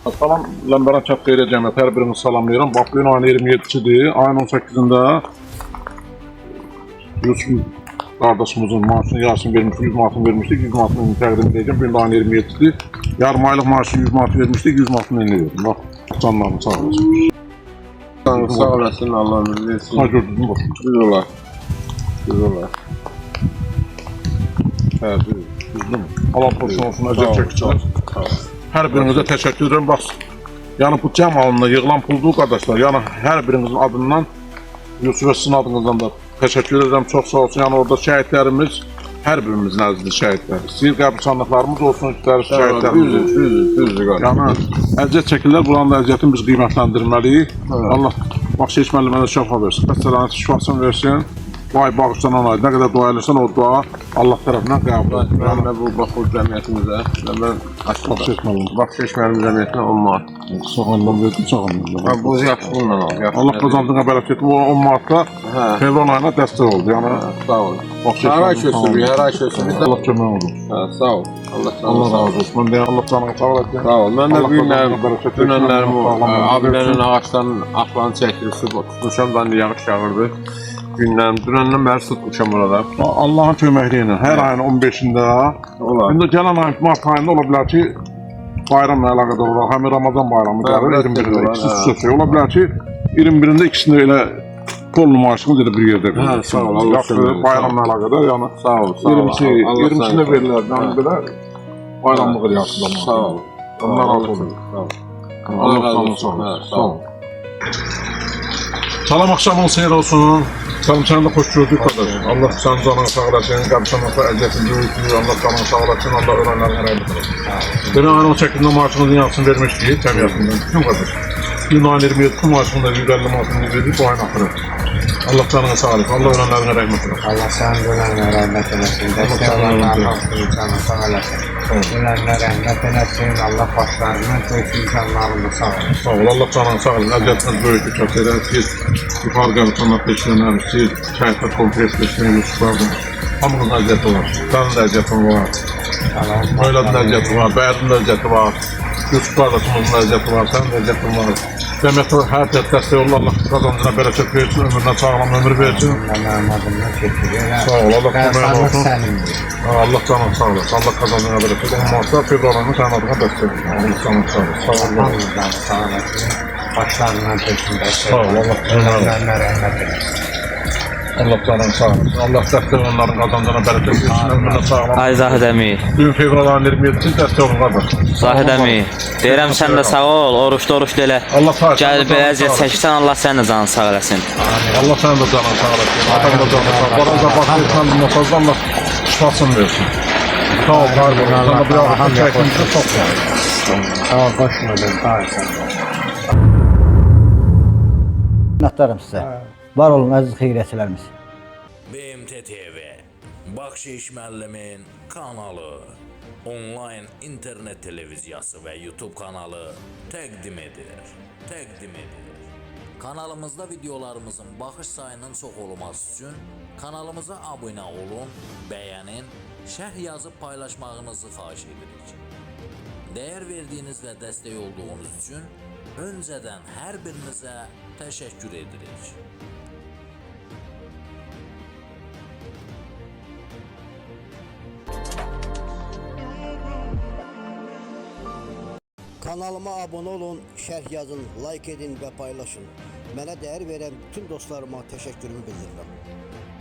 Salam, Ləmbərən Çat Qeyriyə Cəmiyyəti hər birinizi salamlayıram. Bax, bugün ayın 27-sidir. Ayın 18-də Yusuf qardaşımızın maaşını yarısını vermişdik, 100 manatını vermişdik, 100 manatını təqdim edəcəm. Bugün də ayın 27-sidir. Yarım aylıq maaşını 100 manat vermişdik, 100 manatını eline verdim. Bax, canlarını sağ olasın. Sağ olasın, Allah ömür versin. Ha, gördünüz mü? Bax. Düz olar. Düz olar. Hə, düzdür mü? Allah porsun olsun, əzət çəkicilər. Hər birinizə təşəkkür edirəm. Bax, yəni bu cəm halında yığılan puldur qardaşlar. Yəni hər birinizin adından, Yusuf sizin adınızdan da təşəkkür edirəm. Çox sağ olsun. Yəni orada şəhidlərimiz, hər birimizin əzizli şəhidlər. İstəyir qəbirstanlıqlarımız olsun, istəyir şəhidlərimiz olsun. Düzdür. Yəni əziyyət çəkirlər. Buranın da əziyyətini biz qiymətləndirməliyik. Allah bax seçməli mənə şəfa versin. Xəstələrin şifasını versin. Vay bağışlanan ay, nə qədər dua edirsən o dua Allah tərəfindən qəbul edilir. Mən də bu Baxur cəmiyyətimizə, mən Bax seçməliyim. Bax seçməlim cəmiyyətinə 10 manat. Sağolun verdim, sağolun. Bu yaxşılığına al. Allah qazandığına bərəkət. Bu 10 manatda fevral ayına dəstək oldu. Yəni sağ ol. Hər ay köçsün, hər ay köçsün. Allah kömək olsun. Sağ ol. Allah razı olsun. Mən deyəm Allah canını sağ olasın. Sağ ol. Mən də günlərimi abilərin ağaçlarının axlarını çəkdirib su tutmuşam. Ben de yağış yağırdı. Dünəndən bəri tutmuşam orada. Allahın köməkliyi ilə hər ayın 15-də olar. İndi gələn ay mart ayında ola bilər ki, bayramla əlaqədar olaraq həm Ramazan bayramı gəlir 21-də. İkisi xüsusi ola bilər ki, 21-də ikisini elə pol nümayişimiz elə bir yerdə verir. Sağ ol. Allah kömək bayramla əlaqədar, yəni sağ ol. 20-sində verirlər. Yəni belə bayramlıq yaxşı zaman. Sağ ol. Ondan razı olun. Allah razı olsun. Sağ ol. Salam, axşamın xeyir olsun. Salam, səni də xoş gördük qardaş. Allah sənin canını sağ olasın, qəbirstanlıqda əziyyətini böyütür, Allah canını sağ olasın, Allah öyrənlərin həraylıdır. Belə ayın 18-də maaşımızın yarısını vermişdik cəmiyyətindən. Bütün qardaş. Gün ayın 27-də maaşımızda 150 manatını verdik, bu ayın axırı. Allah canını sağ olasın, Allah öyrənlərin rəhmət eləsin. Allah sənin öyrənlərin rəhmət eləsin, dəstək olanların hamısını canını sağ olasın. Öyrənlərin rəhmət eləsin, Allah başlarından böyük imkanlarını sağ olasın. Sağ ol, Allah canını sağ olasın, əziyyətiniz böyüdür, çox edər. Siz yuxarı qəbirstanlıqda peşlənər, siz şəhidlər kompleks peşlənər, Yusuflardan. Hamınızın əziyyəti var, sənin də əziyyətin var. Möyladın əziyyəti var, Bəyədin də əziyyəti var. Yusuf qardaşımızın əziyyəti var, sənin də əziyyətin var. Cəmiyyətə hər cəhət dəstək olur, Allah qazancına bərəkət versin, ömrünə sağlam ömür versin. Mənim adımdan keçirir. Sağ ol, Allah kömək olsun. Sənindir. Allah canını sağ olasın, Allah qazancına bərəkət. Olmazsa fevral ayında sənin adına dəstək verir. Allah canını sağ olasın. Sağ ol, Hamımızdan sağ olasın. Başlarından peşin dəstək Sağ ol, Allah kömək olsun. Öyrənlərin rəhmət eləsin. Allah canını sağ olasın. Allah dəstək onların qazancına bərəkət versin, ömrünə sağlam. Ay Zahid əmi, Bugün fevral ayının 27-ci dəstək olun qardaş. Zahid əmi, deyirəm sən də sağ ol, oruçda elə. Allah sağ olsun. Gəl belə əziyyət çəkirsən, Allah sənin də canını sağ eləsin. Allah sənin də canını sağ olasın. Atan da canını sağ olasın. Baranca baxırsan, nasazda Allah şifasını versin. Sağ ol, qardaş. Sana bir ağrı çəkimizdə çox sağ ol. Sağ ol, başına sağ olsun. Minnətdarım sizə. Var olun əziz xeyriyyətçilərimiz. BMT TV, Baxşiş müəllimin kanalı, onlayn internet televiziyası və YouTube kanalı təqdim edir. Kanalımızda videolarımızın baxış sayının çox olması üçün kanalımıza abunə olun, bəyənin, şərh yazıb paylaşmağınızı xahiş edirik. Dəyər verdiyiniz və dəstək olduğunuz üçün öncədən hər birinizə təşəkkür edirik. Kanalıma abone olun, şərh yazın, like edin və paylaşın. Mənə dəyər verən bütün dostlarıma təşəkkürümü bildirirəm.